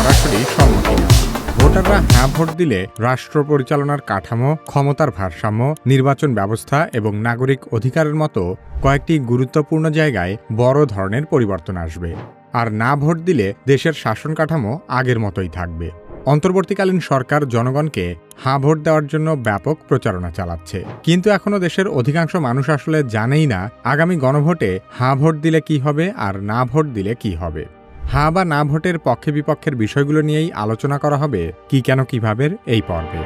সরাসরি সম্মতি নেওয়া। ভোটাররা হ্যাঁ ভোট দিলে রাষ্ট্র পরিচালনার কাঠামো, ক্ষমতার ভারসাম্য, নির্বাচন ব্যবস্থা এবং নাগরিক অধিকারের মতো কয়েকটি গুরুত্বপূর্ণ জায়গায় বড় ধরনের পরিবর্তন আসবে। আর না ভোট দিলে দেশের শাসন কাঠামো আগের মতোই থাকবে। অন্তর্বর্তীকালীন সরকার জনগণকে হাঁ ভোট দেওয়ার জন্য ব্যাপক প্রচারণা চালাচ্ছে, কিন্তু এখনো দেশের অধিকাংশ মানুষ আসলে জানেই না আগামী গণভোটে হাঁ ভোট দিলে কি হবে আর না ভোট দিলে কি হবে। হাঁ বা না ভোটের পক্ষে বিপক্ষের বিষয়গুলো নিয়েই আলোচনা করা হবে কি কেন কিভাবে এই পর্বে।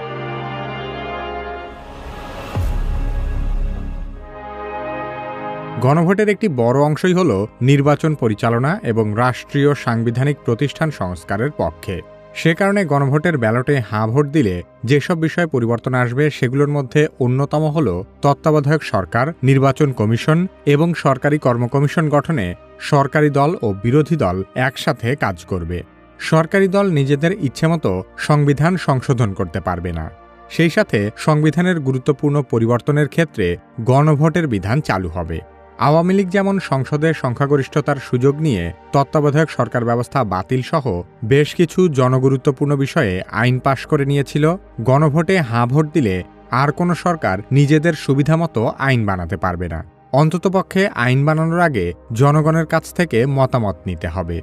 গণভোটের একটি বড় অংশই হল নির্বাচন পরিচালনা এবং রাষ্ট্রীয় সাংবিধানিক প্রতিষ্ঠান সংস্কারের পক্ষে। সে কারণে গণভোটের ব্যালটে হাঁ ভোট দিলে যেসব বিষয়ে পরিবর্তন আসবে সেগুলোর মধ্যে অন্যতম হল তত্ত্বাবধায়ক সরকার, নির্বাচন কমিশন এবং সরকারি কর্মকমিশন গঠনে সরকারি দল ও বিরোধী দল একসাথে কাজ করবে। সরকারি দল নিজেদের ইচ্ছেমতো সংবিধান সংশোধন করতে পারবে না। সেই সাথে সংবিধানের গুরুত্বপূর্ণ পরিবর্তনের ক্ষেত্রে গণভোটের বিধান চালু হবে। আওয়ামী লীগ যেমন সংসদে সংখ্যাগরিষ্ঠতার সুযোগ নিয়ে তত্ত্বাবধায়ক সরকার ব্যবস্থা বাতিল সহ বেশ কিছু জনগুরুত্বপূর্ণ বিষয়ে আইন পাশ করে নিয়েছিল, গণভোটে হাঁ ভোট দিলে আর কোনো সরকার নিজেদের সুবিধামতো আইন বানাতে পারবে না। অন্ততপক্ষে আইন বানানোর আগে জনগণের কাছ থেকে মতামত নিতে হবে।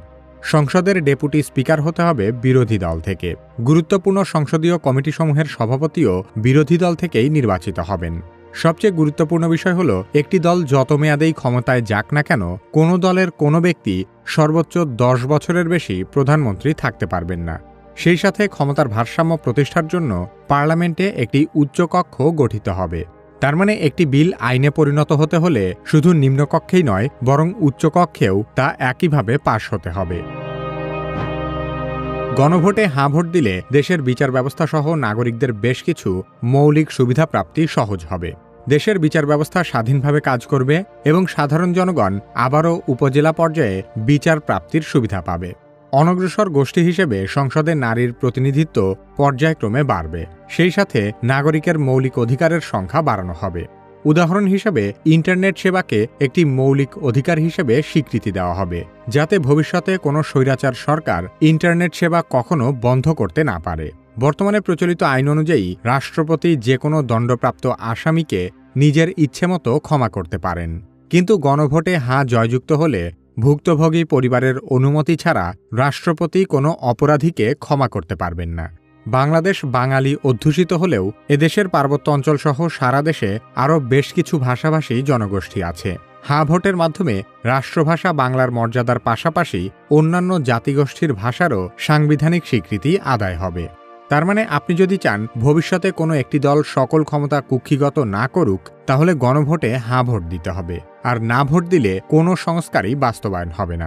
সংসদের ডেপুটি স্পিকার হতে হবে বিরোধী দল থেকে। গুরুত্বপূর্ণ সংসদীয় কমিটিসমূহের সভাপতিও বিরোধী দল থেকেই নির্বাচিত হবেন। সবচেয়ে গুরুত্বপূর্ণ বিষয় হল, একটি দল যত মেয়াদেই ক্ষমতায় যাক না কেন, কোনো দলের কোনো ব্যক্তি সর্বোচ্চ 10 বছরের বেশি প্রধানমন্ত্রী থাকতে পারবেন না। সেই সাথে ক্ষমতার ভারসাম্য প্রতিষ্ঠার জন্য পার্লামেন্টে একটি উচ্চকক্ষ গঠিত হবে। তার মানে একটি বিল আইনে পরিণত হতে হলে শুধু নিম্নকক্ষেই নয়, বরং উচ্চকক্ষেও তা একইভাবে পাশ হতে হবে। গণভোটে হাঁ ভোট দিলে দেশের বিচার ব্যবস্থা সহ নাগরিকদের বেশ কিছু মৌলিক সুবিধা প্রাপ্তি সহজ হবে। দেশের বিচার ব্যবস্থা স্বাধীনভাবে কাজ করবে এবং সাধারণ জনগণ আবারও উপজেলা পর্যায়ে বিচার প্রাপ্তির সুবিধা পাবে। অনগ্রসর গোষ্ঠী হিসেবে সংসদে নারীর প্রতিনিধিত্ব পর্যায়ক্রমে বাড়বে। সেই সাথে নাগরিকের মৌলিক অধিকারের সংখ্যা বাড়ানো হবে। উদাহরণ হিসেবে ইন্টারনেট সেবাকে একটি মৌলিক অধিকার হিসেবে স্বীকৃতি দেওয়া হবে, যাতে ভবিষ্যতে কোনো স্বৈরাচার সরকার ইন্টারনেট সেবা কখনো বন্ধ করতে না পারে। বর্তমানে প্রচলিত আইন অনুযায়ী রাষ্ট্রপতি যে কোনো দণ্ডপ্রাপ্ত আসামিকে নিজের ইচ্ছেমতো ক্ষমা করতে পারেন, কিন্তু গণভোটে হাঁ জয়যুক্ত হলে ভুক্তভোগী পরিবারের অনুমতি ছাড়া রাষ্ট্রপতি কোনো অপরাধীকে ক্ষমা করতে পারবেন না। বাংলাদেশ বাঙালি অধ্যুষিত হলেও এদেশের পার্বত্য অঞ্চলসহ সারা দেশে আরও বেশ কিছু ভাষাভাষী জনগোষ্ঠী আছে। হাঁ ভোটের মাধ্যমে রাষ্ট্রভাষা বাংলার মর্যাদার পাশাপাশি অন্যান্য জাতিগোষ্ঠীর ভাষারও সাংবিধানিক স্বীকৃতি আদায় হবে। তার মানে আপনি যদি চান ভবিষ্যতে কোনো একটি দল সকল ক্ষমতা কুক্ষিগত না করুক, তাহলে গণভোটে হাঁ ভোট দিতে হবে, আর না ভোট দিলে কোনো সংস্কারই বাস্তবায়ন হবে না।